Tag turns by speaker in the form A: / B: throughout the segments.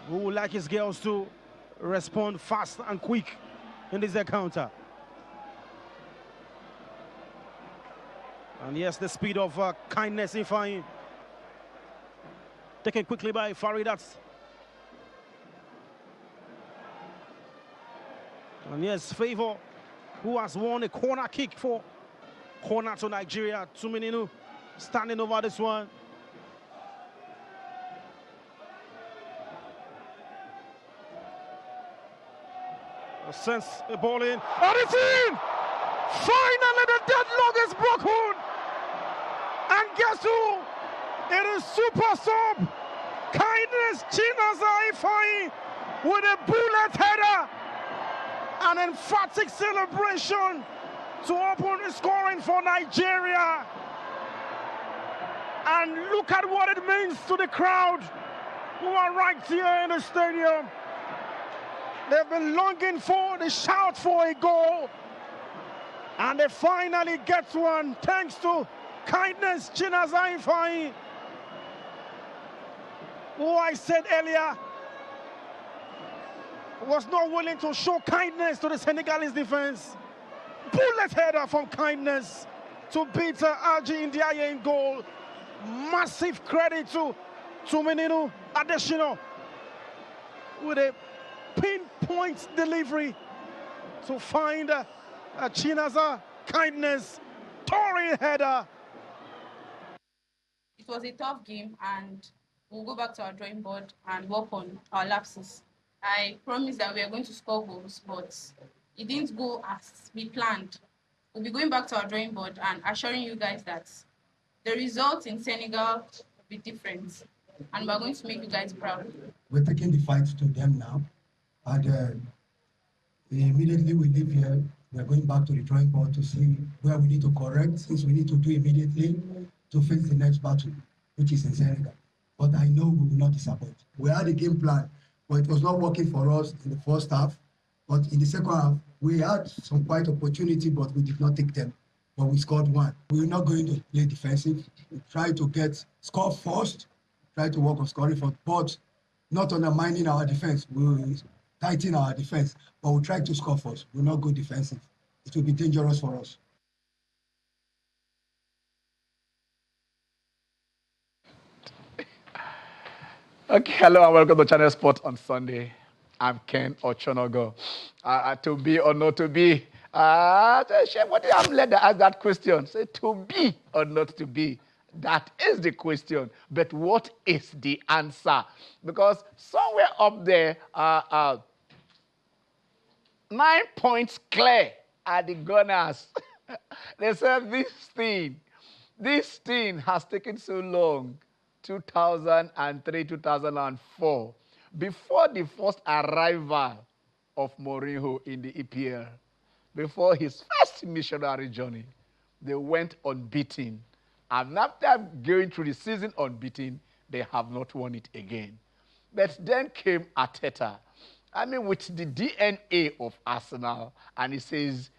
A: who would like his girls to respond fast and quick in this encounter. And yes, the speed of kindness in fine. Taken quickly by Faridat. And yes, Favor, who has won a corner kick for corner to Nigeria. Tumininu standing over this one. Sends the ball in. And it's in! Finally, the deadlock is broken. And guess who? It is super sub. Kindness Chinaza Ifai with a bullet header. An emphatic celebration to open the scoring for Nigeria. And look at what it means to the crowd who are right here in the stadium. They've been longing for the shout for a goal. And they finally get one thanks to Kindness Chinaza Ifai, who I said earlier was not willing to show kindness to the Senegalese defense. Bullet header from Kindness to beat Alji Ndiaye in goal. Massive credit to Tumininu Adesina with a pinpoint delivery to find Chinaza Kindness. Towering header.
B: It was a tough game, and we'll go back to our drawing board and work on our lapses. I promised that we are going to score goals, but it didn't go as we planned. We'll be going back to our drawing board and assuring you guys that the results in Senegal will be different, and we're going to make you guys proud.
C: We're taking the fight to them now, and immediately we leave here, we're going back to the drawing board to see where we need to correct, things we need to do immediately to face the next battle, which is in Senegal. But I know we will not disappoint. We had a game plan, but it was not working for us in the first half. But in the second half, we had some quite opportunity, but we did not take them. But we scored one. We're not going to play defensive. We try to score first, try to work on scoring first, but not undermining our defense. We will tighten our defense, but we'll try to score first. We'll not go defensive. It will be dangerous for us.
D: Okay, hello and welcome to Channel Sport on Sunday. I'm Ken Ochonogo. To be or not to be? Chef, what did I led to ask that question? Say to be or not to be? That is the question. But what is the answer? Because somewhere up there, 9 points clear are the Gunners. They said this thing has taken so long. 2003, 2004, before the first arrival of Mourinho in the EPL, before his first missionary journey, they went unbeaten. And after going through the season unbeaten, they have not won it again. But then came Arteta, with the DNA of Arsenal, and he says,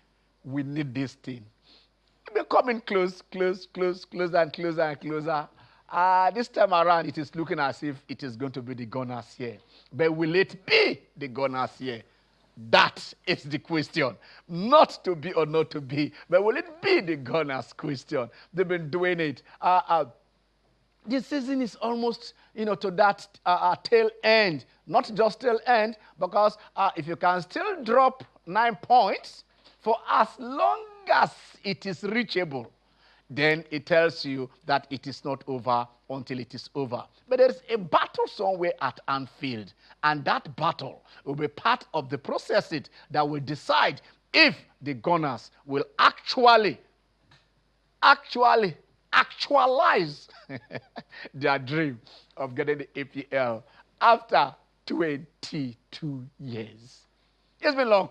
D: we need this thing. We're coming closer and closer. This time around, it is looking as if it is going to be the Gunners here. But will it be the Gunners here? That is the question. Not to be or not to be, but will it be the Gunners question? They've been doing it. This season is almost, to that tail end. Not just tail end, because if you can still drop 9 points for as long as it is reachable, then it tells you that it is not over until it is over. But there is a battle somewhere at Anfield, and that battle will be part of the process that will decide if the Gunners will actualize their dream of getting the APL after 22 years. It's been long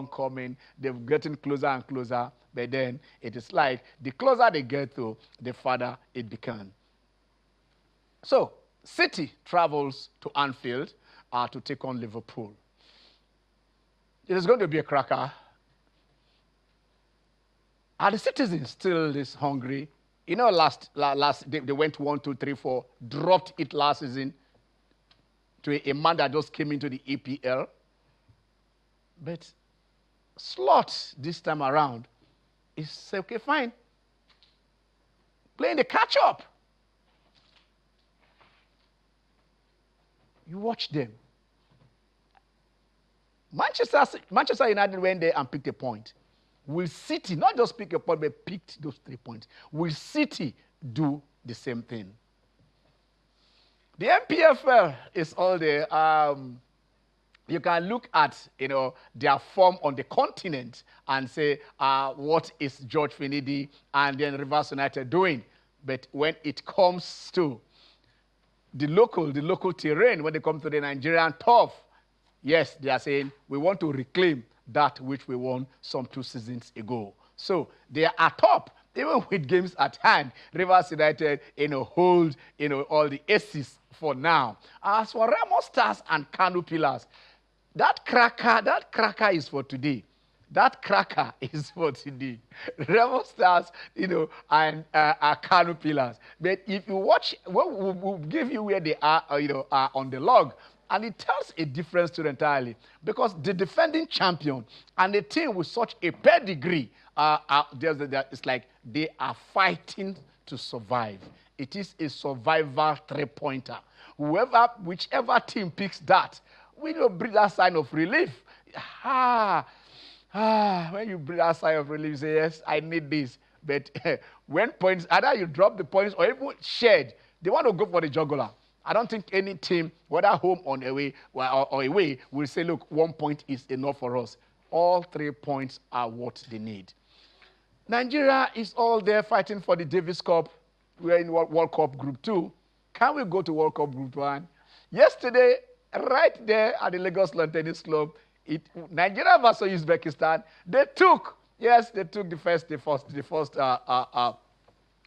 D: coming. They're getting closer and closer. But then it is like the closer they get to, the farther it becomes. So, City travels to Anfield to take on Liverpool. It is going to be a cracker. Are the citizens still this hungry? Last they went 1, 2, 3, 4, dropped it last season. to a man that just came into the EPL. But Slot this time around is okay, fine. Playing the catch-up. You watch them. Manchester United went there and picked a point. Will City, not just pick a point, but picked those 3 points. Will City do the same thing? The MPFL is all there. You can look at, their form on the continent and say, what is George Finidi and then Rivers United doing? But when it comes to the local terrain, when they come to the Nigerian turf, yes, they are saying, we want to reclaim that which we won some 2 seasons ago. So they are top. Even with games at hand, Rivers United, hold, all the aces for now. As for Remo Stars and Kano Pillars, that cracker is for today. That cracker is for today. Remo Stars, and Kano Pillars. But if you watch, we'll give you where they are, are on the log. And it tells a different story entirely. Because the defending champion and a team with such a pedigree, it's like they are fighting to survive. It is a survival 3-pointer. Whichever team picks that, will bring that sign of relief. When you bring that sign of relief, you say, yes, I need this. But when points, either you drop the points or even shared, they want to go for the jugular. I don't think any team, whether home or away, will say, look, 1 point is enough for us. All 3 points are what they need. Nigeria is all there fighting for the Davis Cup. We're in World Cup Group 2. Can we go to World Cup Group 1? Yesterday, right there at the Lagos Lawn Tennis Club, Nigeria versus Uzbekistan, they took the first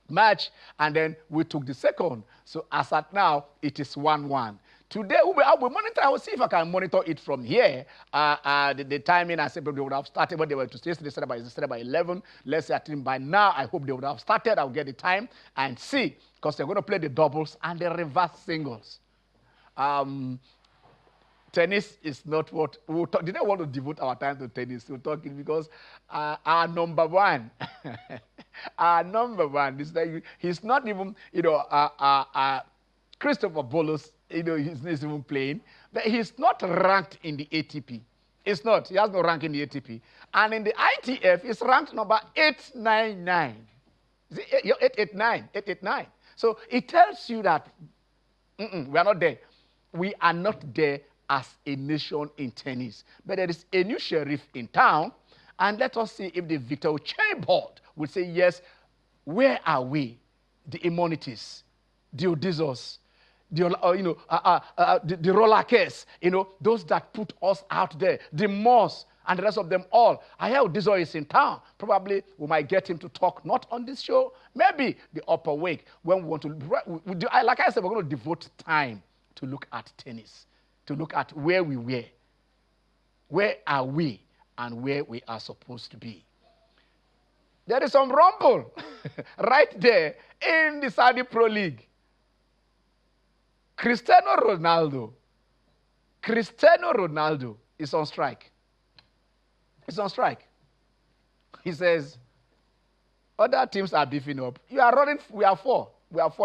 D: match, and then we took the second. So as at now, it is 1-1. Today, I will monitor. I will see if I can monitor it from here. The timing, I said, they would have started, but they were to stay. They started by 11. Let's say, I think by now, I hope they would have started. I'll get the time and see, because they're going to play the doubles and the reverse singles. Tennis is not what we'll talk. Did I want to devote our time to tennis? We're talking because our number one, is like he's not even, Christopher Bolos, he's not even playing, but he's not ranked in the ATP. It's not. He has no rank in the ATP. And in the ITF, he's ranked number 899. 889. So it tells you that we are not there. We are not there as a nation in tennis. But there is a new sheriff in town, and let us see if the Victor Oche board will say, yes, where are we? The Immonities, the Odysseus, the Rolakers, those that put us out there, the Moss, and the rest of them all. I hear Odysseus is in town. Probably we might get him to talk, not on this show, maybe the upper week, when we want to, like I said, we're going to devote time to look at tennis, to look at where we were, where are we, and where we are supposed to be. There is some rumble right there in the Saudi Pro League. Cristiano Ronaldo is on strike. He's on strike. He says, other teams are beefing up. You are running, we are four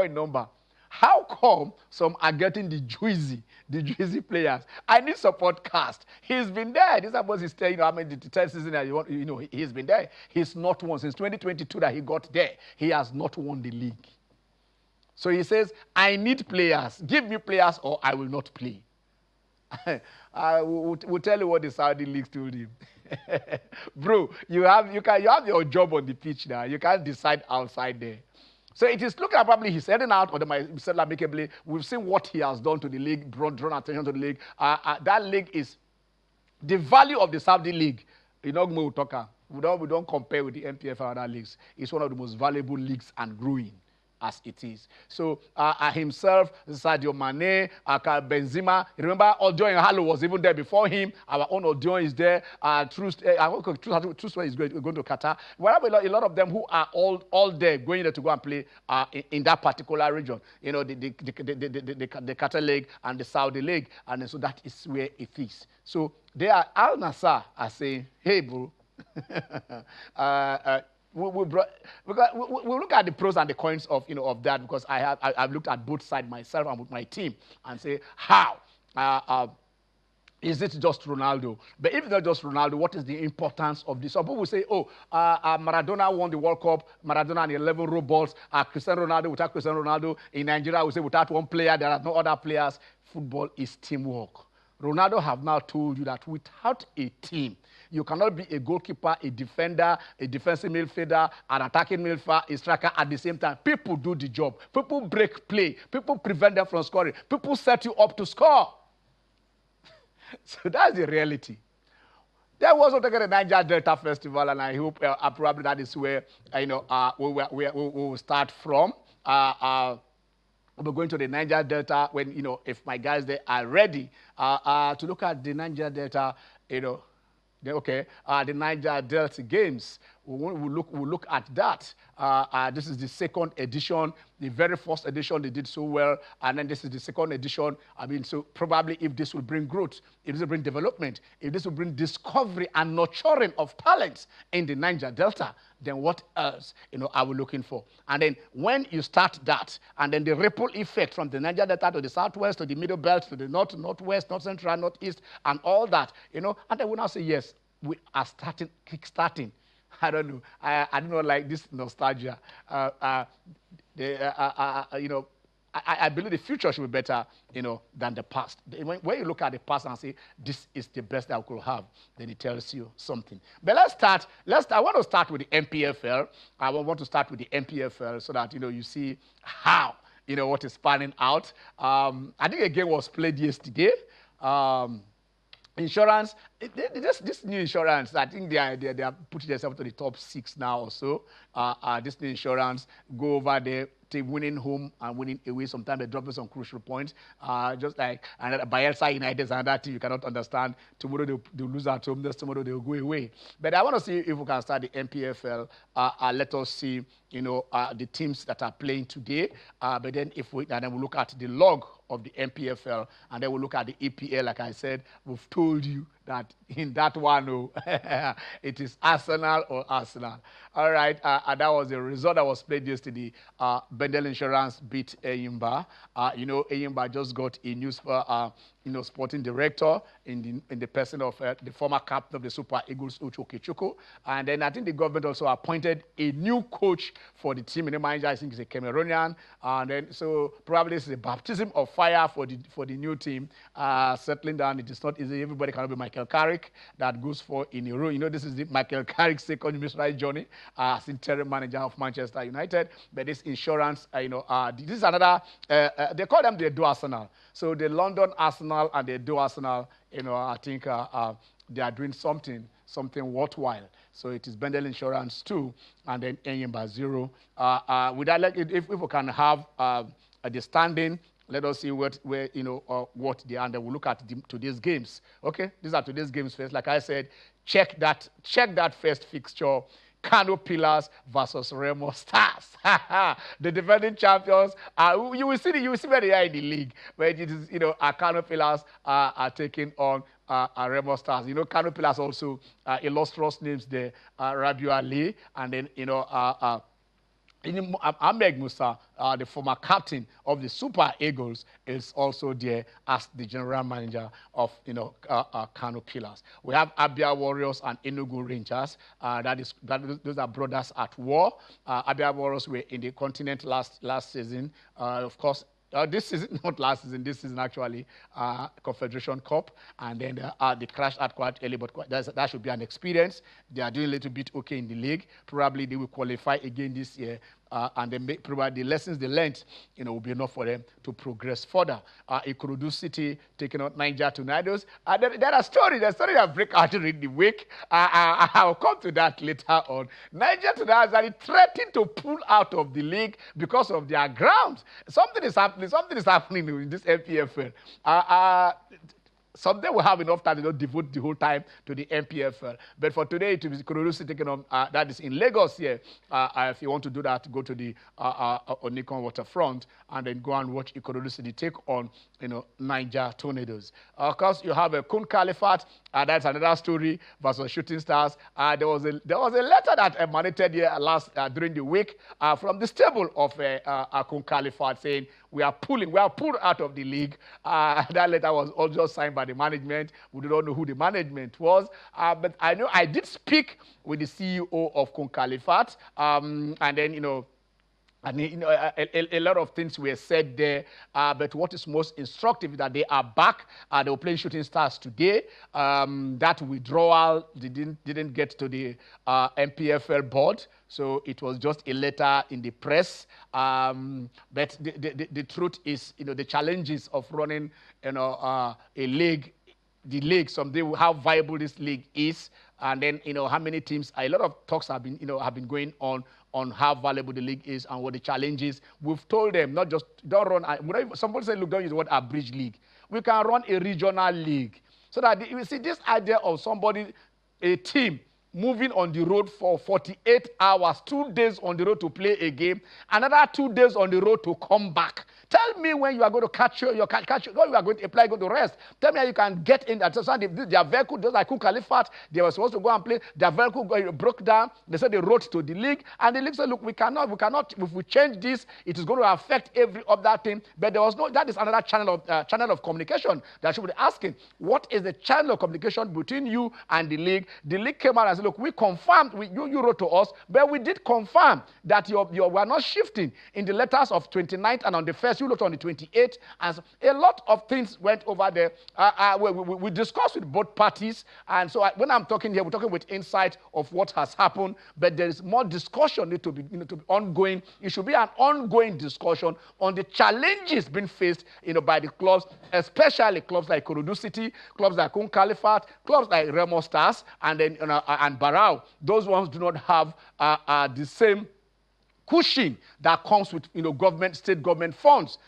D: in number. How come some are getting the juicy players? I need support cast. He's been there. This was his the 10th season that he's been there. He's not won since 2022 that he got there. He has not won the league. So he says, I need players. Give me players or I will not play. I will tell you what the Saudi league told him. Bro, you have your job on the pitch now. You can't decide outside there. So it is looking like probably he's heading out, or they might settle amicably. We've seen what he has done to the league, drawn attention to the league. That league is the value of the Saudi league. We don't compare with the MPF and other leagues. It's one of the most valuable leagues and growing. as it is. So himself, Sadio Mane, Benzema. Remember, Odion Halo was even there before him. Our own Odion is there. True is going to Qatar. We have a lot of them who are all there, going there to go and play in that particular region. You know, the Qatar League and the Saudi League, and so that is where it is. So they are Al Nassr are saying, hey, bro. We look at the pros and the cons of of that, because I've looked at both sides myself and with my team and say, how is it just Ronaldo? But if it's not just Ronaldo, what is the importance of this? Some people will say, oh, Maradona won the World Cup, Maradona and 11 robots, Cristiano Ronaldo, without Cristiano Ronaldo. In Nigeria, we say without one player, there are no other players. Football is teamwork. Ronaldo have now told you that without a team, you cannot be a goalkeeper, a defender, a defensive midfielder, an attacking midfielder, a striker at the same time. People do the job. People break play. People prevent them from scoring. People set you up to score. So that's the reality. There was also the Niger Delta Festival, and I hope probably that is where we will start from. We're going to the Niger Delta when if my guys there are ready to look at the Niger Delta, the Niger Delta Games. We'll look at that. This is the second edition. The very first edition, they did so well. And then this is the second edition. I mean, so probably if this will bring growth, if this will bring development, if this will bring discovery and nurturing of talents in the Niger Delta, then what else, are we looking for? And then when you start that, and then the ripple effect from the Niger Delta to the southwest, to the middle belt, to the north, northwest, north central, northeast, and all that, and then we now say, yes, we are kickstarting. I don't know. I don't know, like this nostalgia. I believe the future should be better, than the past. When you look at the past and say, this is the best that we could have, then it tells you something. But let's start. I want to start with the MPFL. I want to start with the MPFL so that, you see how, what is panning out. I think a game was played yesterday. Insurance, this new insurance, I think they are putting themselves to the top 6 now or so. This new insurance go over there, winning home and winning away. Sometimes they drop some crucial points. Just like Bayelsa United is another team you cannot understand. Tomorrow they'll lose at home. Tomorrow they'll go away. But I want to see if we can start the MPFL. Let us see, the teams that are playing today. But then then we'll look at the log of the MPFL, and then we'll look at the EPL. Like I said, we've told you that in that one, it is Arsenal or Arsenal. All right, and that was the result that was played yesterday. Bendel Insurance beat Eyimba. Eyimba just got a new sporting director in the person of the former captain of the Super Eagles, Uche Okechukwu. And then I think the government also appointed a new coach for the team. The manager, I think, is a Cameroonian. And then so probably this is a baptism of fire for the new team. Settling down, it is not easy. Everybody cannot be Michael Carrick that goes for in a row. This is the Michael Carrick's second missionary journey as interim manager of Manchester United. But this insurance, this is another. They call them the Do Arsenal. So the London Arsenal and the Do Arsenal, I think they are doing something worthwhile. So it is Bendel Insurance 2 and then Eyimba 0. Would I like it if we can have the standing? Let us see what they are, and then we'll look at today's games. Okay, these are today's games first. Like I said, check that first fixture. Kano Pillars versus Remo Stars. The defending champions. You will see where they are in the league. Where it is, Kano Pillars are taking on Remo Stars. Kano Pillars also illustrious names there. Rabiu Ali, and then Ahmed Musa, the former captain of the Super Eagles, is also there as the general manager of Kano Pillars. We have Abia Warriors and Enugu Rangers. Those are brothers at war. Abia Warriors were in the continent last season. Of course, this season, not last season, this season actually, Confederation Cup, and then they crashed out quite early, but that should be an experience. They are doing a little bit okay in the league. Probably they will qualify again this year and they provide the lessons they learned, will be enough for them to progress further. Ikorodu City taking out Niger Tornadoes. There are stories that break out during the week. I'll come to that later on. Niger Tornadoes are threatening to pull out of the league because of their ground. Something is happening. Something is happening in this MPFL. Someday we'll have enough time to devote the whole time to the MPFL. But for today, it is Ikorodu City taking on, that is in Lagos here. If you want to do that, go to the Onikon waterfront and then go and watch Ikorodu City take on, Niger Tornadoes. Of course, you have a Kun Califat. That's another story versus Shooting Stars. There was a letter that emanated here during the week from the stable of Kun Califat saying we are pulled out of the league. That letter was also signed by the management. We do not know who the management was, but I know I did speak with the CEO of Kun Califat, and then a lot of things were said there, but what is most instructive is that they are back. They were playing Shooting Stars today. That withdrawal didn't get to the MPFL board, so it was just a letter in the press. But the truth is, the challenges of running, a league. The league someday, how viable this league is, and then how many teams. A lot of talks have been going on how valuable the league is and what the challenge is. We've told them not just don't run. Somebody said, look, don't use the word abridged league. We can run a regional league so that you see this idea of a team moving on the road for 48 hours, 2 days on the road to play a game, another 2 days on the road to come back. Tell me when you are going to catch when you are going to apply, go to rest. Tell me how you can get in that. So their vehicle, those like Kun Califat, they were supposed to go and play. Their vehicle broke down. They said they wrote to the league, and the league said, look, we cannot. If we change this, it is going to affect every other thing. But there was no. That is another channel of communication that should be asking. What is the channel of communication between you and the league? The league came out and said, look, we confirmed. You wrote to us, but we did confirm that we are not shifting in the letters of 29th and on the 1st. You looked on the 28th, and so a lot of things went over there. We discussed with both parties, and so when I'm talking here, we're talking with insight of what has happened, but there is more discussion need to be ongoing. It should be an ongoing discussion on the challenges being faced, by the clubs, especially clubs like Ikorodu City, clubs like Kun Califat, clubs like Remo Stars, and then and Barao. Those ones do not have the same cushion that comes with state government funds,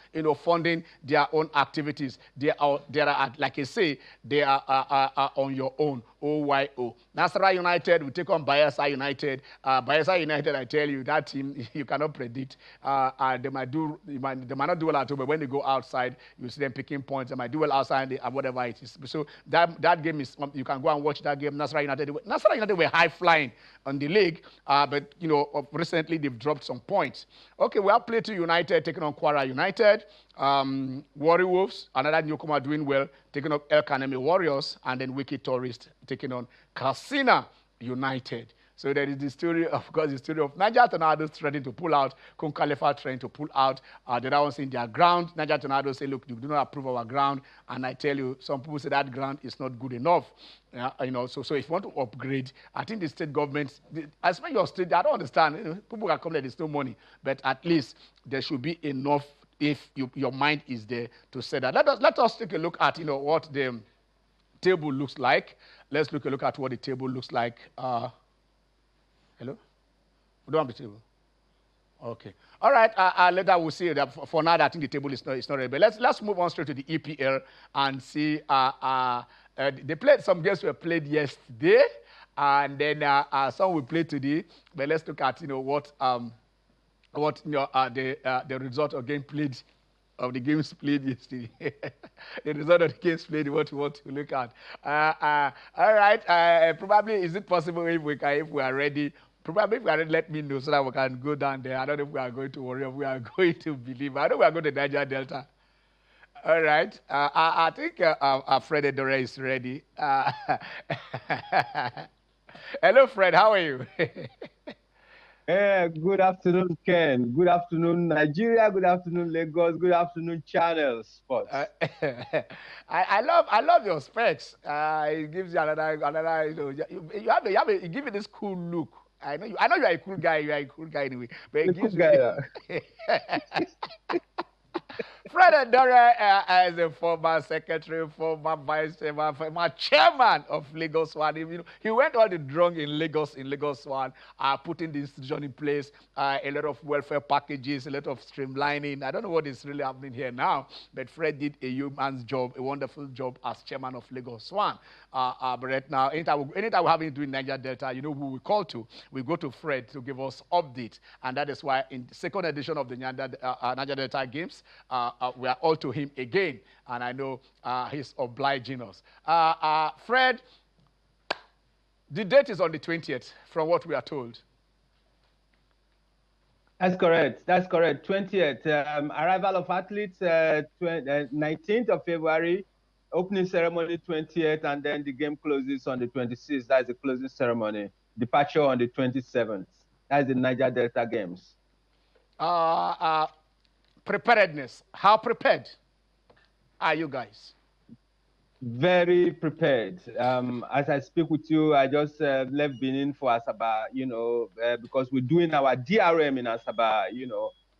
D: funding their own activities. They are like I say, they are on your own. OYO. Nasarawa United will take on Bayelsa United. Bayelsa United, I tell you, that team you cannot predict. They might not do well at home, but when they go outside, you see them picking points. They might do well outside and whatever it is. So that game is you can go and watch that game. Nasarawa United were high flying on the league, but recently they've dropped some points. Okay, we have Plateau United taking on Kwara United. Warri Wolves, another newcomer doing well, taking up El Kaneme Warriors, and then Wiki Tourist taking on Katsina United. So there is the story, of course, the story of Niger Tornadoes threatening to pull out, Kun Califat trying to pull out. The other ones in their ground. Niger Tornadoes say, look, you do not approve our ground. And I tell you, some people say that ground is not good enough. So if you want to upgrade, I think the state government, I spend your state, I don't understand. People can come there, there's no money. But at least there should be enough if your mind is there to say that. Let us take a look at what the table looks like. Let's take a look at what the table looks like. Hello? We don't have the table. Okay. All right. Later we'll see that. For now, I think the table is not ready. But let's move on straight to the EPL and see. They played some games were played yesterday, and then some we played today. But let's look at the result of the games played yesterday. The result of the games played, what we want to look at. All right. Probably, is it possible if we are ready? Probably if we are ready, let me know so that we can go down there. I don't know if we are going to worry or we are going to believe. I know we are going to Niger Delta. All right. I think Fred Edore is ready. Hello, Fred. How are you?
E: Good afternoon, Ken. Good afternoon, Nigeria. Good afternoon, Lagos. Good afternoon, Channel Sports.
D: I love your specs. It gives you another. You give it this cool look. I know you are a cool guy. You are a cool guy anyway. But it gives
E: guy.
D: you. Fred Endore as a former secretary, former vice chairman, former chairman of Lagos One. He went all the drunk in Lagos One, putting the institution in place, a lot of welfare packages, a lot of streamlining. I don't know what is really happening here now, but Fred did a human's job, a wonderful job as chairman of Lagos One. But right now, anytime we have anything in Niger Delta, you know who we call to? We go to Fred to give us updates, and that is why in the second edition of the Niger Delta Games, we are all to him again, and I know he's obliging us. Fred, the date is on the 20th, from what we are told.
E: That's correct. 20th. Arrival of athletes, 19th of February. Opening ceremony 20th, and then the game closes on the 26th. That's the closing ceremony. Departure on the 27th. That's the Niger Delta Games.
D: Preparedness. How prepared are you guys?
E: Very prepared. As I speak with you, I just left Benin for Asaba, because we're doing our DRM in Asaba,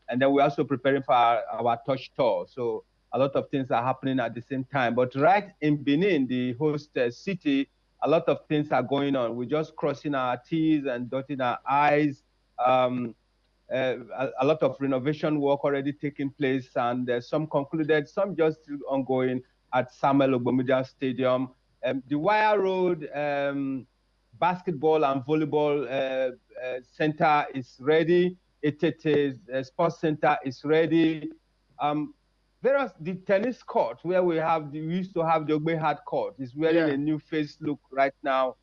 E: and then we're also preparing for our touch tour. So a lot of things are happening at the same time. But right in Benin, the host city, a lot of things are going on. We're just crossing our T's and dotting our I's. A lot of renovation work already taking place, and some concluded, some just still ongoing at Samuel Ogbomudia Stadium. The Wire Road basketball and volleyball center is ready. ETT Sports Center is ready. The tennis court where we used to have the Ogbe Hard court is wearing a new face look right now.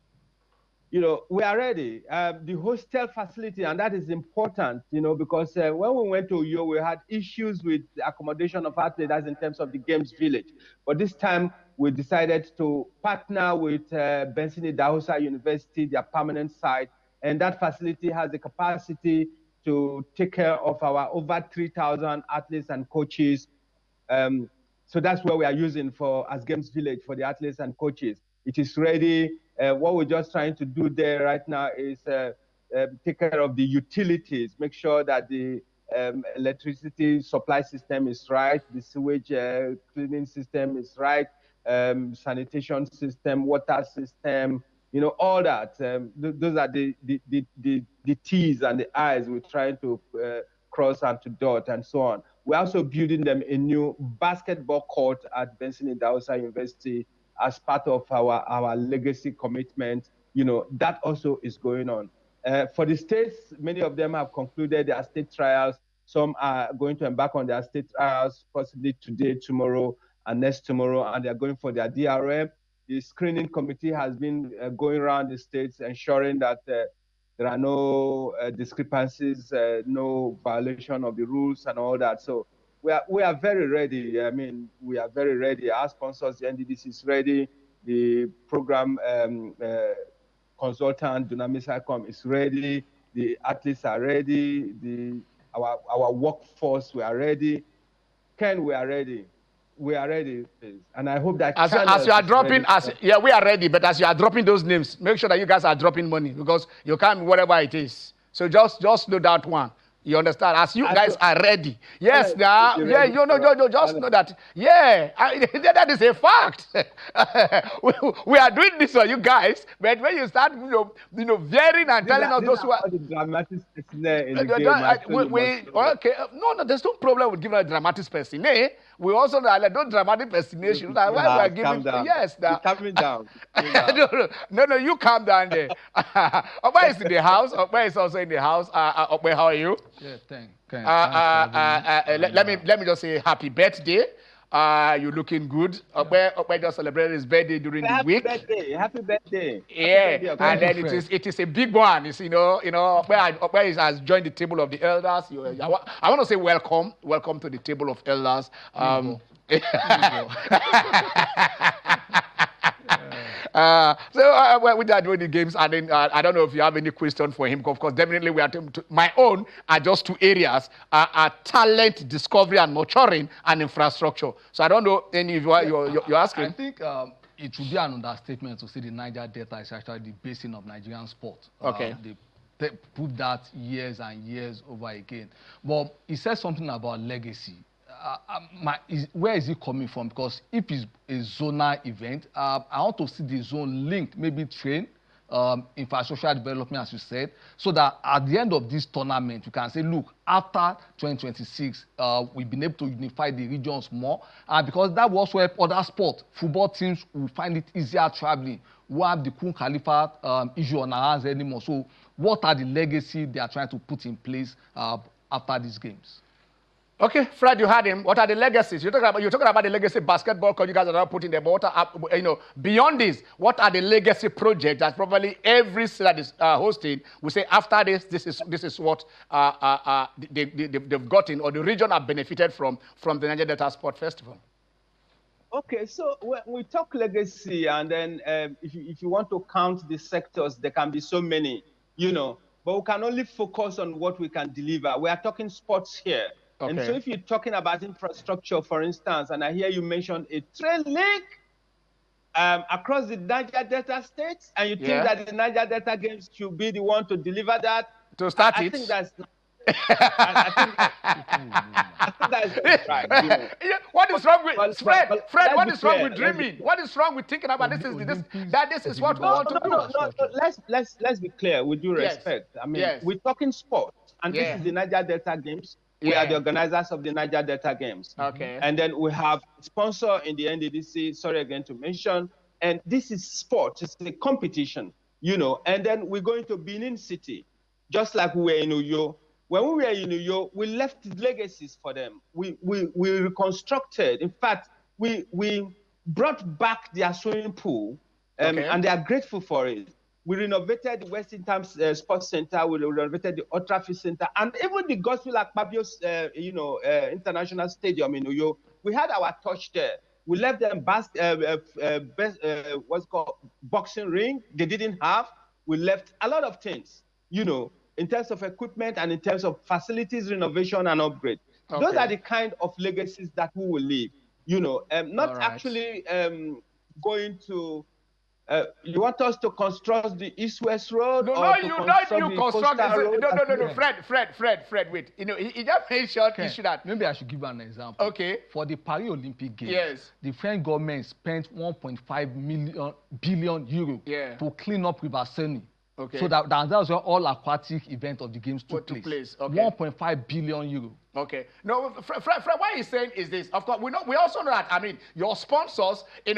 E: We are ready. The hostel facility, and that is important, because when we went to Uyo, we had issues with the accommodation of athletes in terms of the games village. But this time, we decided to partner with Benson Idahosa University, their permanent site, and that facility has the capacity to take care of our over 3,000 athletes and coaches. So that's what we are using as Games Village for the athletes and coaches. It is ready. What we're just trying to do there right now is take care of the utilities, make sure that the electricity supply system is right, the sewage cleaning system is right, sanitation system, water system, all that. Those are the T's and the I's we're trying to cross and to dot and so on. We're also building them a new basketball court at Benson Idahosa University as part of our legacy commitment. That also is going on. For the states, many of them have concluded their state trials. Some are going to embark on their state trials possibly today, tomorrow, and next tomorrow, and they're going for their DRM. The screening committee has been going around the states ensuring that there are no discrepancies, no violation of the rules and all that. So we are very ready. I mean, we are very ready. Our sponsors, the NDDC is ready. The program consultant, Dunamis ICOM, is ready. The athletes are ready. Our workforce, we are ready. Ken, we are ready. We are ready, please. And I hope that
D: as you are dropping, we are ready. But as you are dropping those names, make sure that you guys are dropping money, because you can't, whatever it is. So just know that one. You understand? As you guys are ready. Yes, just know that. Yeah, that is a fact. we are doing this for you guys, but when you start, veering and telling us those who are
E: the dramatic in the game.
D: Okay, no, there's no problem with giving a dramatic person. We also like those dramatic personations. Why we are giving? Yes,
E: calming down.
D: No, you calm down there. Okpa is in the house. Okpa is also in the house. Okpa, how are you?
F: Yeah, thanks.
D: Let me just say happy birthday. You're looking good. Okpa just celebrated his birthday during the week.
E: Happy birthday.
D: Yeah, and then it is a big one. It's, Okpa has joined the table of the elders. I want to say welcome to the table of elders. We are doing the games, and then I don't know if you have any question for him. Of course, definitely we are. My own are just two areas: are talent discovery and nurturing, and infrastructure. So I don't know any of you're asking.
F: I think it would be an understatement to say the Niger Delta is actually the basin of Nigerian sport.
D: Okay.
F: The
D: prove that years and years over again. But he said something about legacy. Where is it coming from? Because if it's a zonal event, I want to see the zone linked, maybe train, infrastructure development, as you said, so that at the end of this tournament, you can say, look, after 2026, we've been able to unify the regions more, because that will also help other sports. Football teams will find it easier traveling. We have the Kun Khalifa issue on our hands anymore. So what are the legacy they are trying to put in place after these games?
F: Okay, Fred, you had him. What are the legacies? You're talking about the legacy basketball because you guys are not putting the water up. Beyond this, what are the legacy projects that probably every city that is hosting will say after this is what they've gotten or the region have benefited from the Niger Delta Sport Festival?
E: Okay, so when we talk legacy, and then if you want to count the sectors, there can be so many, but we can only focus on what we can deliver. We are talking sports here. Okay. And so if you're talking about infrastructure, for instance, and I hear you mention a train link across the Niger Delta states, and you think that the Niger Delta Games should be the one to deliver that?
F: To start
E: I think that's not. I think that's right.
F: What is wrong with Fred? What is wrong with dreaming? What is wrong with thinking about this is what we want to do?
E: No. Let's be clear. With due respect, I mean, we're talking sport, and this is the Niger Delta Games. We are the organizers of the Niger Delta Games.
F: Okay.
E: And then we have a sponsor in the NDDC, sorry again to mention, and this is sport, it's a competition, and then we're going to Benin City, just like we were in Uyo. When we were in Uyo, we left legacies for them. We reconstructed, in fact, we brought back their swimming pool, and they are grateful for it. We renovated the Western Times Sports Center. We renovated the Ultra-Fit Center, and even the Gospel Akpabios, International Stadium in Uyo. We had our touch there. We left them what's called boxing ring. They didn't have. We left a lot of things, in terms of equipment and in terms of facilities renovation and upgrade. Okay. Those are the kind of legacies that we will leave. Not actually going to. You want us to construct the East-West Road?
F: No, you construct. No. Fred, wait. He just mentioned issue that.
D: Maybe I should give an example.
F: Okay.
D: For the Paris Olympic Games, the French government spent 1.5 billion euro to clean up River Seine. Okay. So that was where all aquatic event of the games took place. Okay. 1.5 billion euro.
F: Okay. No, Fred, what he's saying is this. Of course, we also know that, I mean, your sponsors, their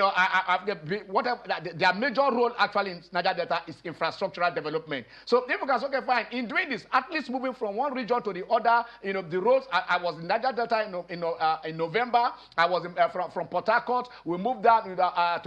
F: major role actually in Niger Delta is infrastructural development. So if we can say, okay, fine, in doing this, at least moving from one region to the other, the roads, I was in Niger Delta in November. I was from Port Harcourt. We moved down to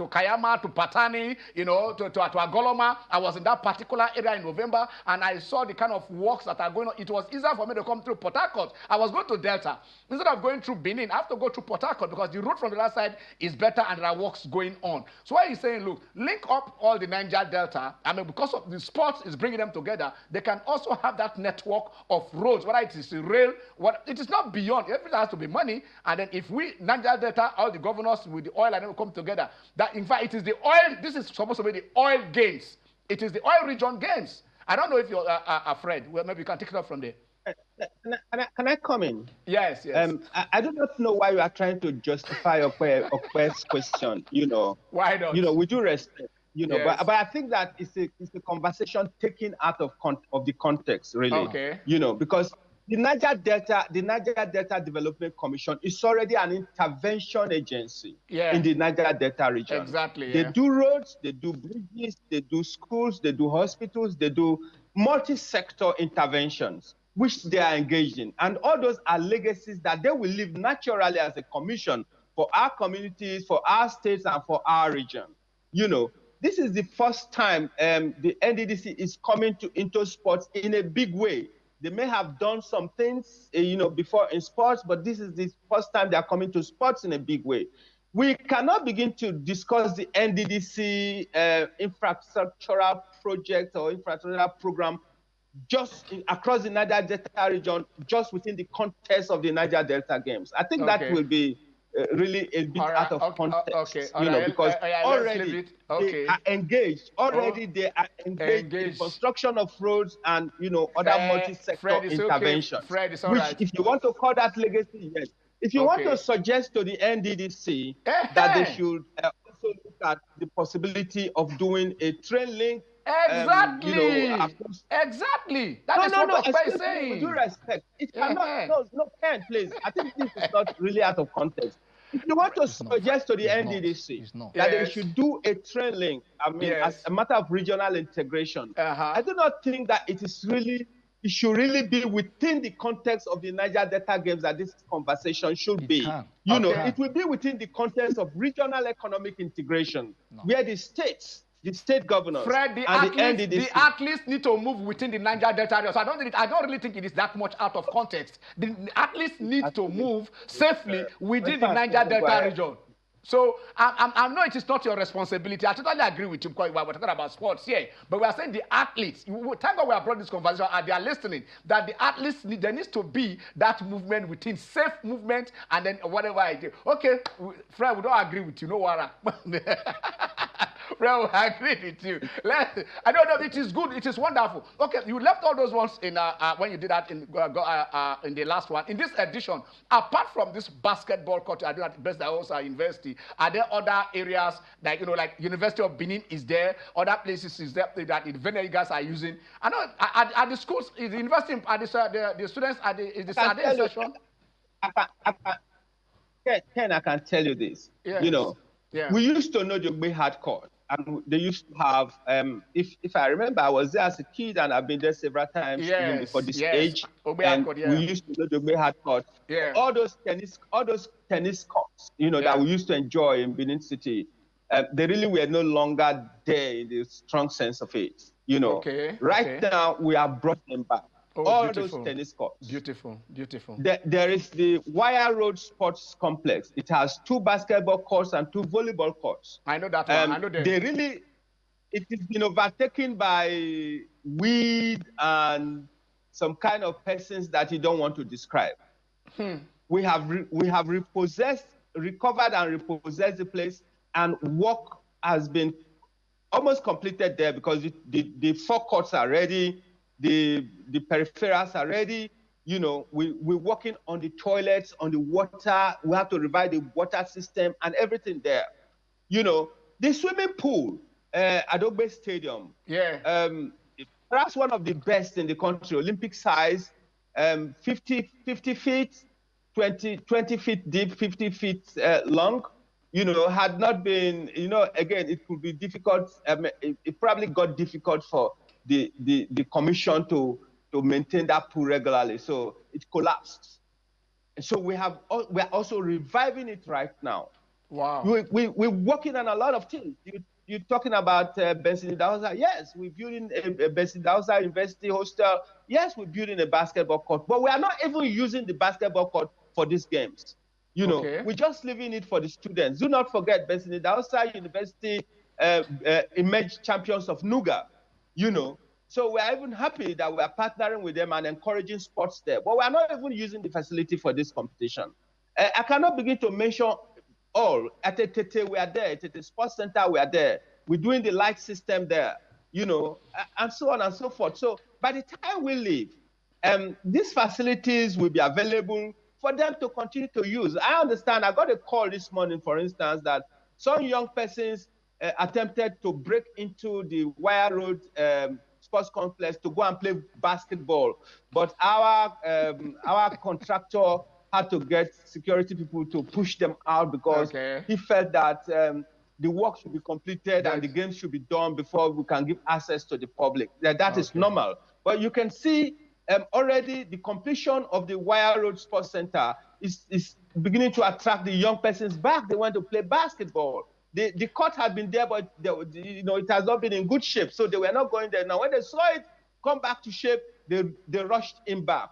F: Kayama, to Patani, to Agoloma. I was in that particular area in November, and I saw the kind of works that are going on. It was easier for me to come through Port Harcourt. I was going to Delta. Instead of going through Benin, I have to go through Port Harcourt because the route from the other side is better and there are works going on. So what he's saying, look, link up all the Niger Delta. I mean, because of the sports is bringing them together, they can also have that network of roads, whether it is rail, it is not beyond. Everything has to be money. And then if Niger Delta, all the governors with the oil and then come together, that in fact it is the oil, this is supposed to be the oil games. It is the oil region games. I don't know if you're afraid. Well, maybe you can take it up from there.
E: Can I come in?
F: Yes.
E: I do not know why you are trying to justify Okwe's question.
F: Why not?
E: With due respect, but I think that it's a conversation taken out of the context, really.
F: Okay.
E: Because the Niger Delta Development Commission is already an intervention agency in the Niger Delta region.
F: Exactly.
E: They do roads, they do bridges, they do schools, they do hospitals, they do multi-sector interventions, which they are engaged in. And all those are legacies that they will leave naturally as a commission for our communities, for our states, and for our region. This is the first time the NDDC is coming into sports in a big way. They may have done some things, before in sports, but this is the first time they are coming to sports in a big way. We cannot begin to discuss the NDDC infrastructural project or infrastructural program just across the Niger Delta region, just within the context of the Niger Delta Games. I think that will be really a bit out of context,
F: okay,
E: because already
F: okay.
E: they are engaged. Already they are engaged in construction of roads and other multi-sector
F: Fred,
E: interventions.
F: okay. Fred, it's all
E: which,
F: right.
E: if you want to call that legacy, yes. If you want to suggest to the NDDC that they should also look at the possibility of doing a train link.
F: Exactly. Exactly. That is what Okpa is saying.
E: With due respect, it cannot. No, Ken, please. I think this is not really out of context. If you want to suggest to the NDDC that they should do a train link, I mean, as a matter of regional integration, I do not think that it should really be within the context of the Niger Delta Games that this conversation should be. It will be within the context of regional economic integration, where the states, the state governors,
F: Fred, the athletes need to move within the Niger Delta area. So I don't really think it is that much out of context. The athletes need to move safely within the Niger Delta region. So I know it is not your responsibility. I totally agree with you because we're talking about sports here. But we are saying the athletes, thank God we have brought this conversation and they are listening, that the athletes, there needs to be that movement within safe movement and then whatever I do. Okay, Fred, we don't agree with you. No worry. Fred, I agree with you. I don't know. It is good. It is wonderful. Okay, you left all those ones in when you did that in the last one. In this edition, apart from this basketball court, I do at Best also University. Are there other areas like like University of Benin is there? Other places is there that the Benin guys are using? I know at the schools, is the university, the students are the Saturday session.
E: Ken, I can tell you this.
F: Yes.
E: We used to know the Ogbe hard court, and they used to have. If I remember, I was there as a kid, and I've been there several times even before this age. And we used to know the Ogbe hard court. All those tennis courts, that we used to enjoy in Benin City. They really were no longer there in the strong sense of it. Right now we have brought them back. All beautiful. Those tennis courts.
F: Beautiful.
E: There is the Wire Road Sports Complex. It has 2 basketball courts and 2 volleyball courts.
F: I know that one. I know them.
E: It has been overtaken by weed and some kind of persons that you don't want to describe. We have recovered and repossessed the place, and work has been almost completed there because the 4 courts are ready. The peripherals are ready. We're working on the toilets, on the water. We have to revive the water system and everything there. The swimming pool at Ogbe Stadium. Perhaps one of the best in the country, Olympic size, 50 feet, 20 feet deep, 50 feet long. Had not been, again, it could be difficult. It probably got difficult for the commission to maintain that pool regularly, so it collapsed. And so we're also reviving it right now.
F: Wow.
E: We're working on a lot of things. You're talking about Benson Dausa. Yes, we're building a Benson Dausa University hostel. Yes, we're building a basketball court, but we are not even using the basketball court for these games. We're just leaving it for the students. Do not forget, Benson Dausa University emerged champions of Nuga. So we are even happy that we are partnering with them and encouraging sports there. But we are not even using the facility for this competition. I cannot begin to mention all. At Tete, we are there. At the sports center, we are there. We're doing the light system there, and so on and so forth. So by the time we leave, these facilities will be available for them to continue to use. I understand. I got a call this morning, for instance, that some young persons attempted to break into the Wire Road Sports Complex to go and play basketball, but our contractor had to get security people to push them out because he felt that the work should be completed and the games should be done before we can give access to the public. That is normal. But you can see already the completion of the Wire Road Sports Center is beginning to attract the young persons back. They want to play basketball. The court had been there, but it has not been in good shape, so they were not going there. Now, when they saw it come back to shape, they rushed him back.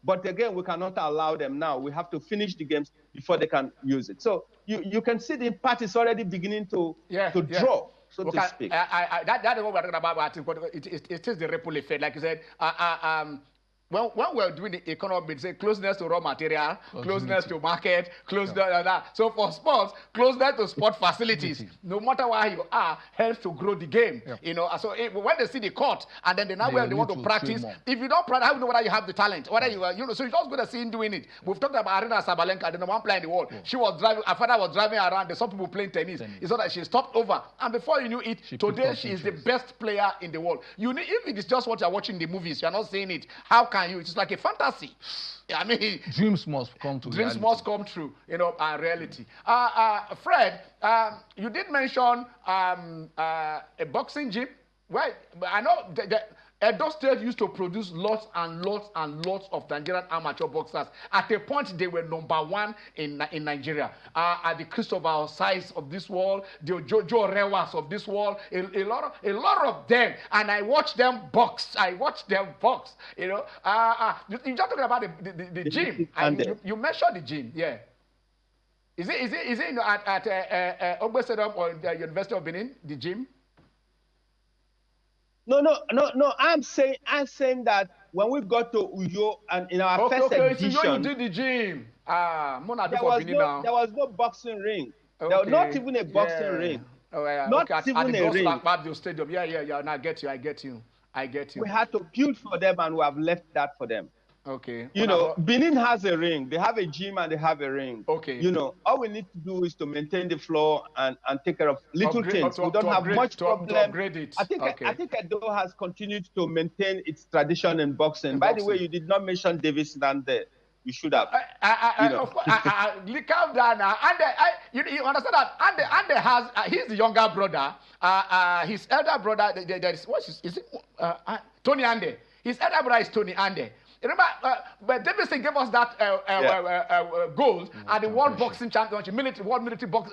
E: But again, we cannot allow them now. We have to finish the games before they can use it. So you can see the impact is already beginning to draw, so to speak.
F: That is what we're talking about. I think it is the ripple effect, like you said. when we're doing the economy, say closeness to raw material, closeness to market, closeness to that. So for sports, closeness to sport facilities, no matter where you are, helps to grow the game. You know, so when they see the court and then they know where they want to practice, if you don't practice, how do you know whether you have the talent, whether you are, you know, so you just go to see him doing it. We've talked about Arena Sabalenka, the number one player in the world. She was driving, her father was driving around, there's some people playing tennis. It's not that she stopped over. And before you knew it, today she is the best player in the world. You need, if it is just what you're watching in the movies, you're not seeing it, how can you? It's like a fantasy. I mean,
G: dreams must come to
F: dreams
G: reality.
F: must come true, you know, reality. Fred, you did mention a boxing gym. Well, I know Edo State used to produce lots and lots and lots of Nigerian amateur boxers. At a point, they were #1 in Nigeria. At the Christopher Osais of this world, the Joe Rewas of this world, a lot of them. And I watched them box. You know, you're just talking about the gym. You mentioned the gym, yeah. Is it at Ogbe Stadium or the University of Benin, the gym?
E: No. I'm saying that when we got to Uyo and in our first edition,
F: so you did the gym.
E: There was no boxing ring.
F: Okay.
E: There was not even a boxing ring.
F: Oh, yeah.
E: Not
F: okay.
E: even a ring.
F: At stadium. Yeah. Now I get you.
E: We had to build for them, and we have left that for them.
F: Okay.
E: You know, Benin has a ring. They have a gym and they have a ring.
F: Okay.
E: You know, all we need to do is to maintain the floor and take care of little things. We don't have much problem.
F: To upgrade it.
E: I think Edo has continued to maintain its tradition in boxing. By the way, you did not mention Davis Land there. You should have.
F: Of course, calm down now. You understand that Ande has, he's the younger brother. His elder brother, there is, is it Tony Ande? His elder brother is Tony Ande. Remember, but Davidson gave us that gold at the World Boxing Championship, World Military Box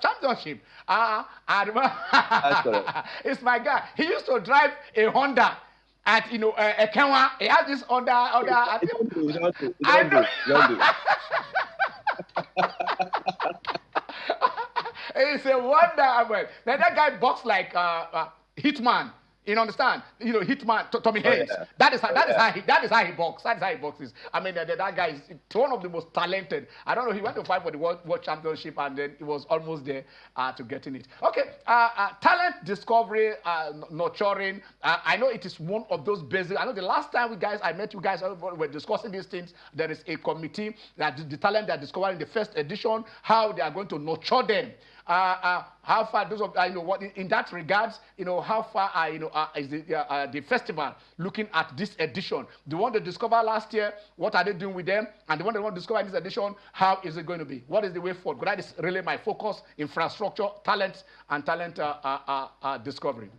F: Championship. I remember.
E: That's correct.
F: It's my guy. He used to drive a Honda at a Kenwa. He has this Honda. I know. It's a wonder. Then that guy boxed like Hitman. You understand? You know, Hitman, Tommy Hayes.
E: Yeah.
F: That is how he boxes. That's how he boxes. I mean, that guy is one of the most talented. I don't know. He went to fight for the World Championship, and then he was almost there to getting it. Okay, talent discovery, nurturing. I know it is one of those basic. I know the last time I met you guys, were discussing these things. There is a committee that the talent they are discovering in the first edition, how they are going to nurture them. How far those of what in that regards, how far is the festival looking at this edition? The one they discovered last year, what are they doing with them? And the one they want to discover in this edition, how is it going to be? What is the way forward? Because that is really my focus: infrastructure, talent, and talent discovery.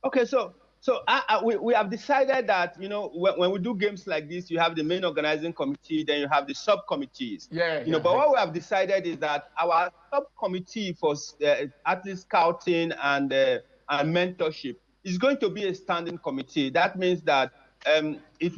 E: Okay, so we have decided that, when we do games like this, you have the main organizing committee, then you have the subcommittees. But what we have decided is that our subcommittee for athlete scouting and mentorship is going to be a standing committee. That means that it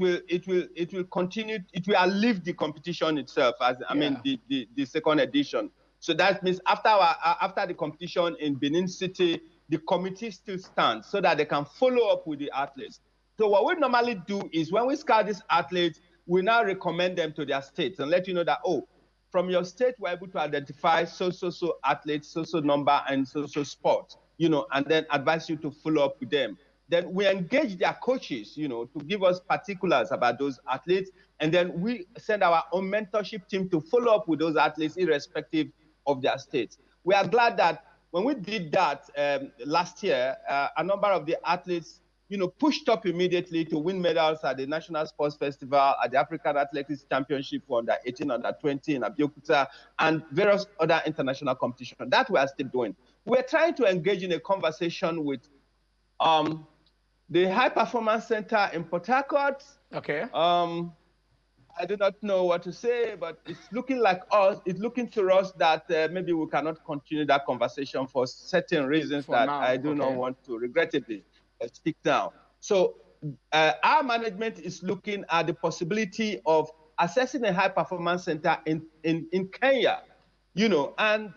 E: will continue. It will outlive the competition itself. The second edition. So that means after the competition in Benin City, the committee still stands so that they can follow up with the athletes. So what we normally do is when we scout these athletes, we now recommend them to their states and let you know that, from your state, we're able to identify so athletes, so number, and so sport, and then advise you to follow up with them. Then we engage their coaches, to give us particulars about those athletes. And then we send our own mentorship team to follow up with those athletes irrespective of their states. We are glad that when we did that last year, a number of the athletes, pushed up immediately to win medals at the National Sports Festival, at the African Athletics Championship for under 18, under 20 in Abeokuta, and various other international competitions. That we are still doing. We're trying to engage in a conversation with the High Performance Center in Port Harcourt.
F: Okay.
E: I do not know what to say, but it's looking to us that maybe we cannot continue that conversation for certain reasons that now. I do not want to regrettably speak now. So our management is looking at the possibility of assessing a high performance center in Kenya, and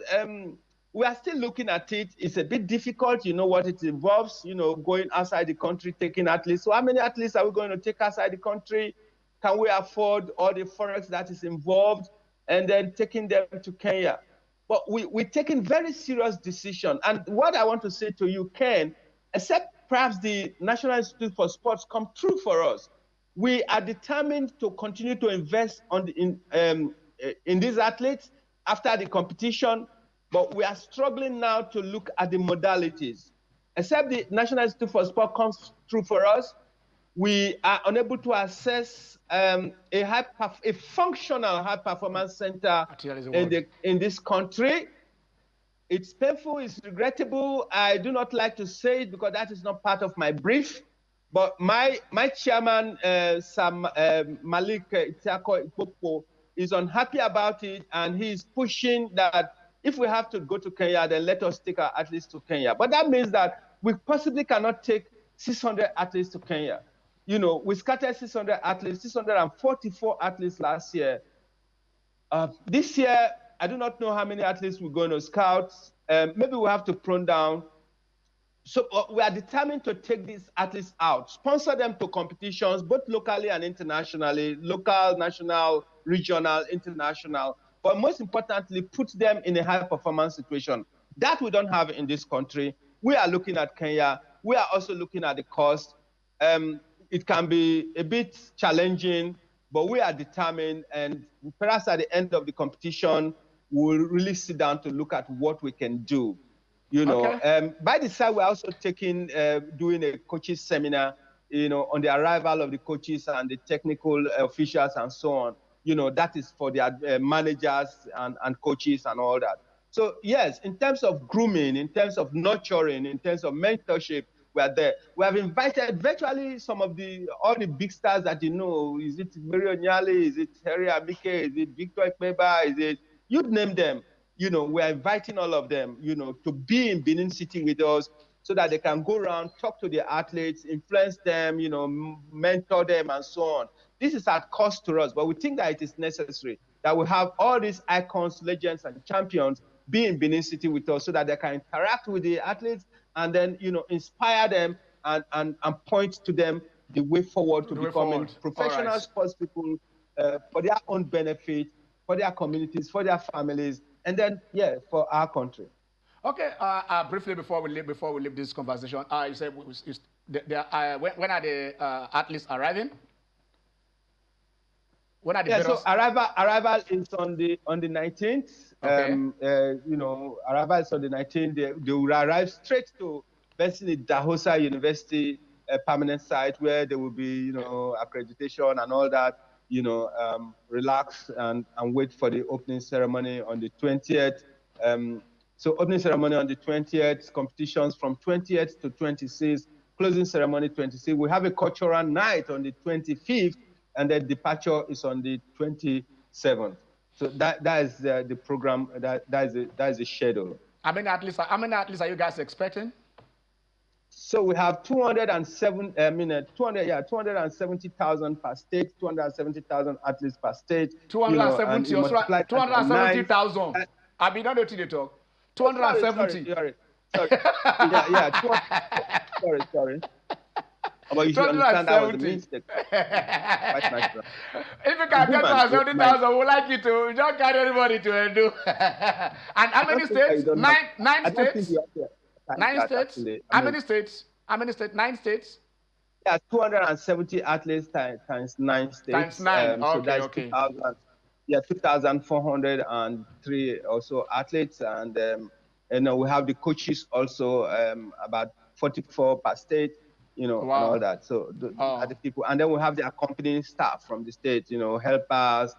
E: we are still looking at it. It's a bit difficult. You know what it involves, going outside the country, taking athletes. So how many athletes are we going to take outside the country? Can we afford all the forex that is involved? And then taking them to Kenya. But we're taking very serious decision. And what I want to say to you, Ken, except perhaps the National Institute for Sports come true for us, we are determined to continue to invest in these athletes after the competition, but we are struggling now to look at the modalities. Except the National Institute for Sport comes through for us, we are unable to assess a functional high performance center in this country. It's painful, it's regrettable. I do not like to say it because that is not part of my brief. But my chairman, Sam Malik Itiako Ikpopo, is unhappy about it, and he's pushing that if we have to go to Kenya, then let us take our athletes to Kenya. But that means that we possibly cannot take 600 athletes to Kenya. We scattered 600 athletes, 644 athletes last year. This year, I do not know how many athletes we're going to scout. Maybe we have to prune down. So we are determined to take these athletes out, sponsor them to competitions, both locally and internationally, local, national, regional, international, but most importantly, put them in a high performance situation. That we don't have in this country. We are looking at Kenya. We are also looking at the cost. It can be a bit challenging, but we are determined, and perhaps at the end of the competition, we'll really sit down to look at what we can do. Okay. By the side, we're also doing a coaches seminar, on the arrival of the coaches and the technical officials and so on. That is for the managers and coaches and all that. So yes, in terms of grooming, in terms of nurturing, in terms of mentorship, we are there. We have invited virtually all the big stars that you know. Is it Mario Nyali? Is it Harry Amike? Is it Victor Ekpeba? You name them. We are inviting all of them, to be in Benin City with us so that they can go around, talk to the athletes, influence them, mentor them and so on. This is at cost to us, but we think that it is necessary that we have all these icons, legends, and champions be in Benin City with us so that they can interact with the athletes and then, inspire them and point to them the way forward to becoming professional sports people for their own benefit, for their communities, for their families, and then, for our country.
F: Okay, briefly before we leave this conversation, you said when are the athletes arriving? When are the
E: so arrival is on the 19th. Okay. Arrival is on the 19th. They will arrive straight to Benin Dahosa University permanent site where there will be, accreditation and all that. Relax and wait for the opening ceremony on the 20th. So opening ceremony on the 20th, competitions from 20th to 26th, closing ceremony 26th. We have a cultural night on the 25th, and then departure is on the 27th. So that is the program. That is the schedule.
F: How many athletes are you guys expecting?
E: So we have 270,000 per state, 270,000 athletes per state.
F: 270,000. I mean, not the thing they talk. 270.
E: Sorry. Sorry. But you should understand that was a mistake.
F: If you can get 270,000, we would like you to don't carry anybody to do. And how many states? Nine states. 9 states? How many states? 9 states?
E: Yeah, 270 athletes times 9 states.
F: Times 9,
E: so that's 2,403 also athletes. And we have the coaches also, about 44 per state, and all that. So are the people. And then we have the accompanying staff from the state, helpers,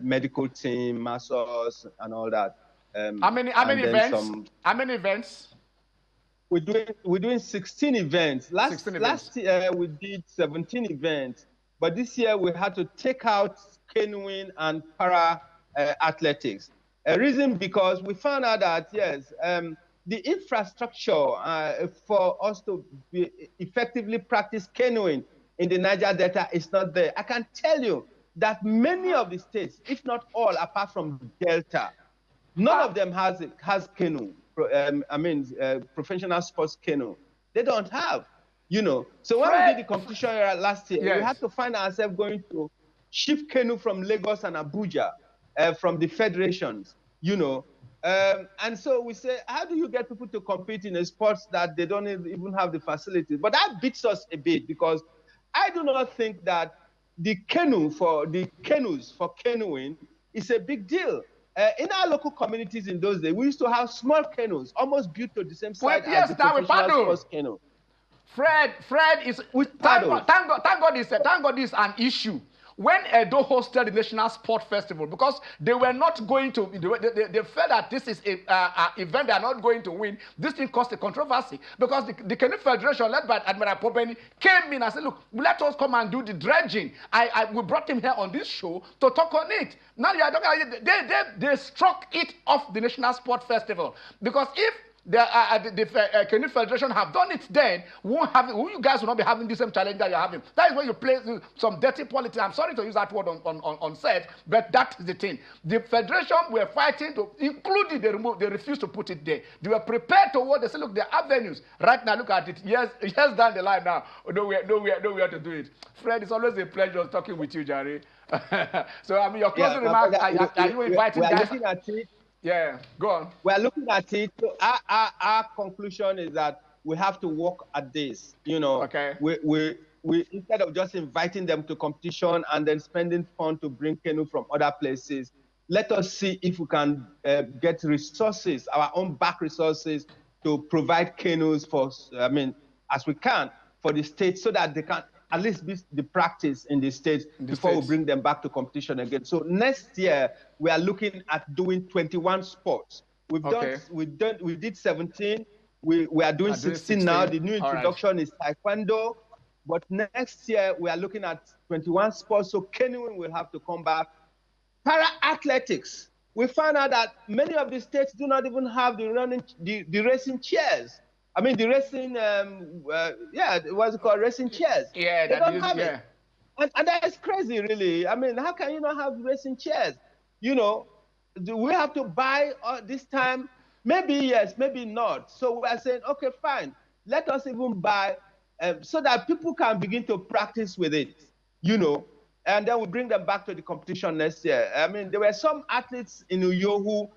E: medical team, masseurs, and all that.
F: How many events? How many events?
E: We're doing 16 events. Last year we did 17 events, but this year we had to take out canoeing and para athletics. A reason because we found out that the infrastructure for us to effectively practice canoeing in the Niger Delta is not there. I can tell you that many of the states, if not all, apart from Delta, None of them has canoe. Professional sports canoe. They don't have, So when we did the competition last year, we had to find ourselves going to ship canoe from Lagos and Abuja, from the federations, and so we say, how do you get people to compete in a sport that they don't even have the facilities? But that beats us a bit, because I do not think that the canoes for canoeing is a big deal. In our local communities in those days, we used to have small canoes, almost built to the same size as the professional sports canoe.
F: Fred is thank God is an issue. When Edo hosted the National Sport Festival, because they were not going to, they felt that this is an event they are not going to win. This thing caused a controversy, because the Canoe Federation, led by Admiral Popeni, came in and said, look, let us come and do the dredging. We brought him here on this show to talk on it. Now they struck it off the National Sport Festival, because if the Canoe Federation have done it, then you guys will not be having the same challenge that you're having. That is when you play some dirty politics. I'm sorry to use that word on set, but that is the thing. The federation were fighting to include it. They refused to put it there. They were prepared to what they said. Look, there are avenues right now. Look at it. Yes, down the line now. Nowhere to do it. Fred, it's always a pleasure talking with you, Jerry. So I mean, your closing remarks. Are you inviting guys?
E: Looking at it.
F: Yeah, go on.
E: We're looking at it. So our conclusion is that we have to work at this.
F: Okay.
E: We instead of just inviting them to competition and then spending funds to bring canoe from other places, let us see if we can get resources, our own back resources, to provide canoes as we can for the state, so that they can at least be the practice in the states before we bring them back to competition again. So next year, we are looking at doing 21 sports. We did 17. We are doing 16 now. The new introduction is Taekwondo. But next year, we are looking at 21 sports. So canoeing will have to come back. Para-athletics. We found out that many of the states do not even have the racing chairs. I mean, the racing, what's it called? Racing chairs.
F: Yeah,
E: they don't have it. And that is crazy, really. I mean, how can you not have racing chairs? Do we have to buy this time? Maybe yes, maybe not. So we are saying, okay, fine. Let us even buy so that people can begin to practice with it, and then we bring them back to the competition next year. I mean, there were some athletes in Uyo who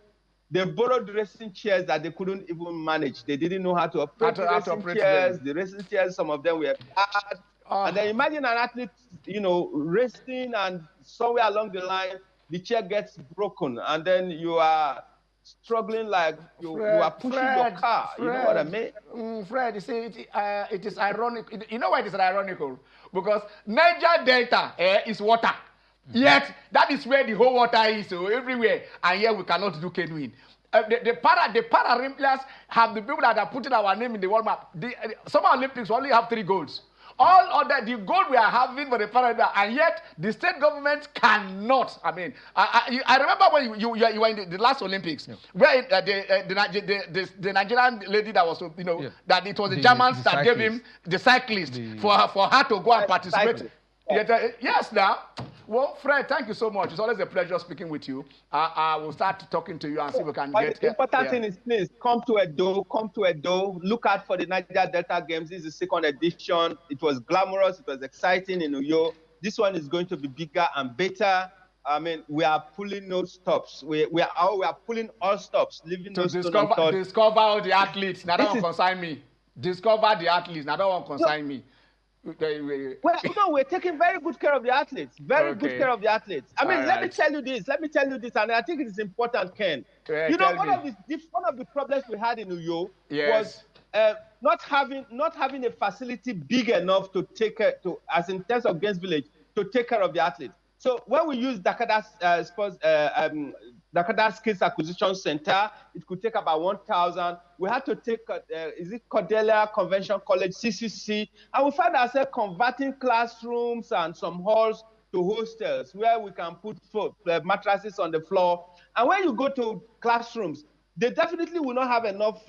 E: they borrowed racing chairs that they couldn't even manage. They didn't know how to operate the racing chairs. The racing chairs, some of them were bad. And then imagine an athlete, racing, and somewhere along the line, the chair gets broken, and then you are struggling like you are pushing your car. You know what I mean?
F: Fred, you see, it is ironic. You know why it is ironical? Because Niger Delta is water. Yet, that is where the whole water is, so everywhere. And here we cannot do canoeing. The Paralympians have the people that are putting our name in the world map. Some Olympics only have 3 golds. All other, the gold we are having for the Paralympics, and yet the state government cannot. I mean, I remember when you were in the last Olympics, where the Nigerian lady that was, that it was the Germans that gave him the cyclist for her to go and participate. Yes, now. Well, Fred, thank you so much. It's always a pleasure speaking with you. I will start talking to you and see if we can get...
E: The important thing is, please, come to Edo. Look out for the Niger Delta Games. This is the 2nd edition. It was glamorous. It was exciting in Uyo. This one is going to be bigger and better. I mean, we are pulling no stops. We are pulling all stops, leaving no stops.
F: Discover all the athletes. Now, don't consign me. Discover the athletes. Now, don't consign me.
E: We're taking very good care of the athletes. Very good care of the athletes. I mean, let me tell you this, and I think it is important, Ken. One of the problems we had in Uyo was not having a facility big enough to take care as in terms of Games Village, to take care of the athletes. So when we use Dakada Skills Acquisition Center, it could take about 1,000. We had to take, Cordelia Convention College, CCC, and we found ourselves converting classrooms and some halls to hostels where we can put mattresses on the floor. And when you go to classrooms, they definitely will not have enough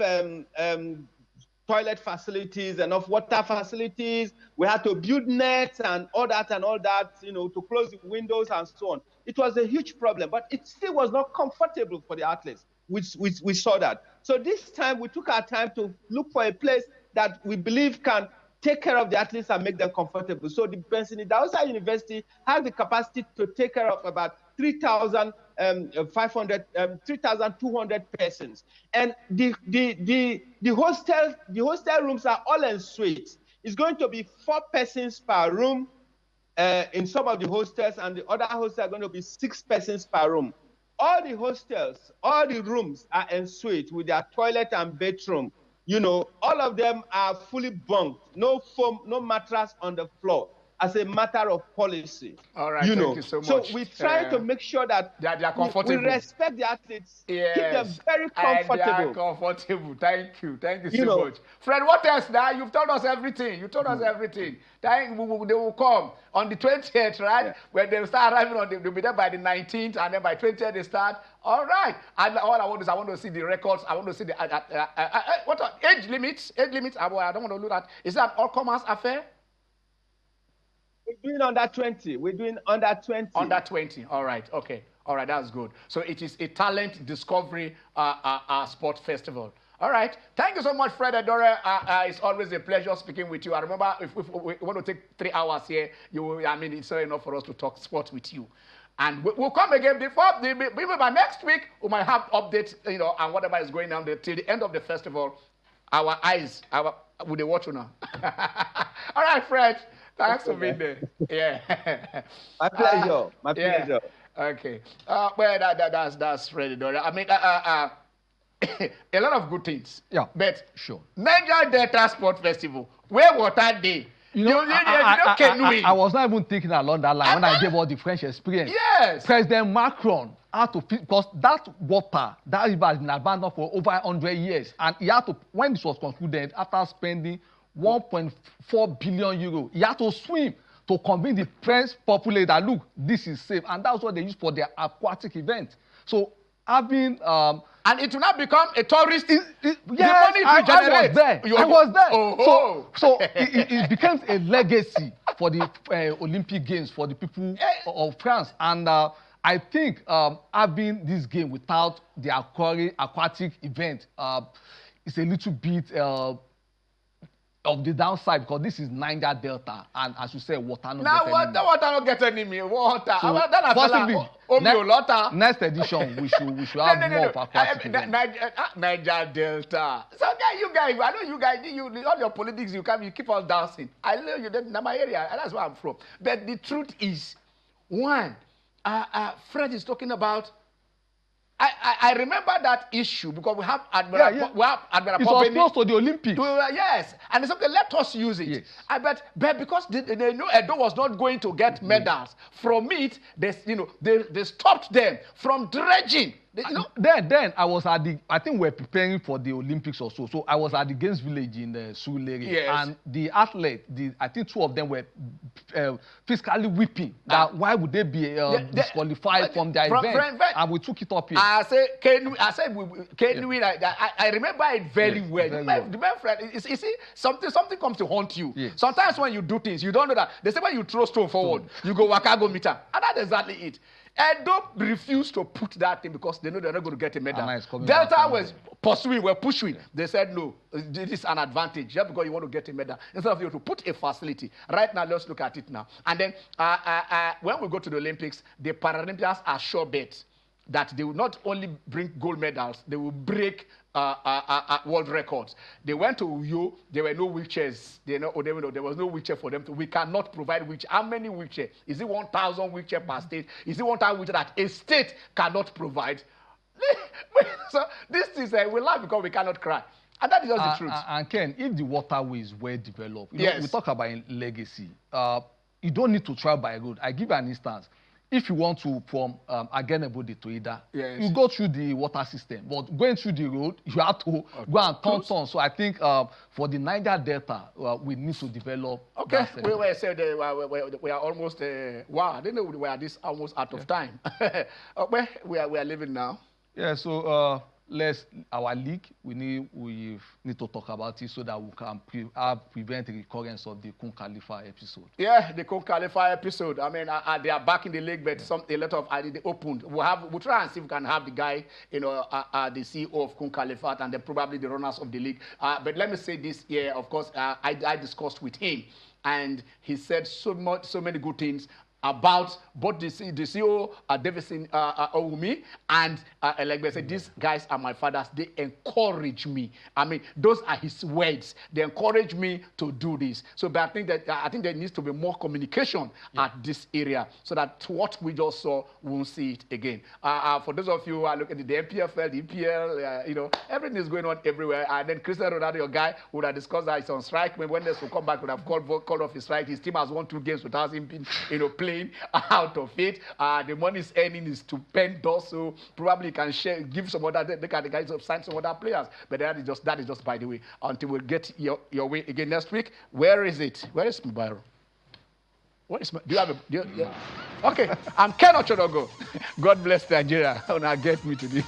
E: toilet facilities, enough water facilities. We had to build nets and all that, to close the windows and so on. It was a huge problem, but it still was not comfortable for the athletes. we saw that. So this time we took our time to look for a place that we believe can take care of the athletes and make them comfortable. So the Benin University has the capacity to take care of about 3,200 persons, and the hostel rooms are all en suite. It's going to be 4 persons per room in some of the hostels, and the other hostels are going to be 6 persons per room. All the hostels, all the rooms are en suite with their toilet and bathroom. You know, all of them are fully bunked, no foam, no mattress on the floor, as a matter of policy.
F: All right,
E: thank
F: you so much.
E: So we try to make sure that
F: they are comfortable.
E: We respect the athletes, keep them very comfortable.
F: And they are comfortable. Thank you so much. Fred, what else now? You've told us everything. You told us everything. They will come on the 20th, right? Yeah. When they start arriving, they'll be there by the 19th, and then by 20th they start. All right. And all I want is I want to see the records. I want to see the what age limits? Age limits? I don't want to look at. Is that an all-comers affair?
E: We're doing under 20. We're doing under 20.
F: Under 20. All right. Okay. All right. That's good. So it is a talent discovery sport festival. All right. Thank you so much, Fred Edore. It's always a pleasure speaking with you. I remember if we want to take 3 hours here, it's not enough for us to talk sports with you. And we'll come again by next week. We might have updates, on whatever is going on till the end of the festival. Our eyes, will they watch you now? All right, Fred. Thanks for being there. Yeah.
E: My pleasure. My pleasure.
F: Okay. Well, that's Fred Edore. I mean, a lot of good things.
G: Yeah.
F: But
G: sure.
F: Niger Delta Sport Festival, where water day?
G: I was not even thinking along that line when I gave all the French experience.
F: Yes.
G: President Macron had to, because that water, that river has been abandoned for over 100 years. And he had to, when this was concluded, after spending 1.4 billion euro, he had to swim to convince the French populace that, look, this is safe. And that's what they use for their aquatic event. So having...
F: and it will not become a tourist.
G: Yes, I was there. I was there.
F: Oh.
G: So it became a legacy for the Olympic Games, for the people of France. And I think having this game without the aquatic event is a little bit of the downside, because this is Niger Delta, and as you say, water not
F: now water not get any me water. So possibly
G: next edition we should have more of aquatic
F: Niger Delta. So you guys, I know you guys, all your politics, you keep on dancing. I know you, that's my area, and that's where I'm from. But the truth is, one, Fred is talking about. I remember that issue because we have Admiral. We have Admiral.
G: It was close to the Olympics.
F: Yes, and it's okay. Let us use it.
G: Yes.
F: I bet because they knew Edo was not going to get medals from it. They stopped them from dredging.
G: Then I was at the. I think we're preparing for the Olympics or so. So I was at the Games Village in Surulere,
F: yes.
G: And the athletes, I think 2 of them were physically weeping. That why would they be disqualified from their event? And we took it up here.
F: I remember it very well. You see, something comes to haunt you.
G: Yes.
F: Sometimes when you do things, you don't know that. They say when you throw stone forward, you go waka go meter, and that's exactly it. Edo refused to put that thing because they know they're not going to get a medal. Delta was pursuing, were pushing. Yeah. They said, no, this is an advantage just because you want to get a medal. Instead of you to put a facility. Right now, let's look at it now. And then when we go to the Olympics, the Paralympians are sure bet that they will not only bring gold medals, they will break world records. They went to Uyo, there were no wheelchairs. There was no wheelchair for them. We cannot provide wheelchair. How many wheelchairs? Is it 1,000 wheelchair per state? Is it 1,000 wheelchair that a state cannot provide? So this is we laugh because we cannot cry. And that is just the truth.
G: And Ken, if the waterway is well developed,
F: yes.
G: We talk about legacy. You don't need to travel by road. I give you an instance. If you want to, from Agenebode to Ida,
F: yes.
G: you go through the water system. But going through the road, you have to go and turn. So I think for the Niger Delta, we need to develop.
F: Okay, we are almost, wow, I didn't know we are this almost out of time. Where we are living now.
G: Yeah, so our league, we need to talk about it so that we can prevent the recurrence of the Kun Khalifa episode.
F: Yeah, the Kun Khalifa episode. I mean, they are back in the league, but a lot of they opened. We'll try and see if we can have the guy, the CEO of Kun Khalifa, and then probably the runners of the league. But let me say this here. Of course, I discussed with him, and he said so many good things about both the CEO, Davison Owumi, and Elegbe. Said, these guys are my fathers. They encourage me. I mean, those are his words. They encourage me to do this. So, but I think there needs to be more communication at this area, so that what we just saw, we won't see it again. For those of you who are looking at the MPFL, the EPL, everything is going on everywhere. And then Cristiano Ronaldo, your guy, would have discussed that he's on strike. When this will come back, would have called off his strike. His team has won 2 games without him being, playing out of it. The money is earning is stupendous, so probably can give some other, the guys sign some other players. But that is just by the way. Until we get your way again next week. Where is it? Where is Mubaro? What is do you have okay, I'm Ken Ochodogo. God bless Nigeria. Now get me to this.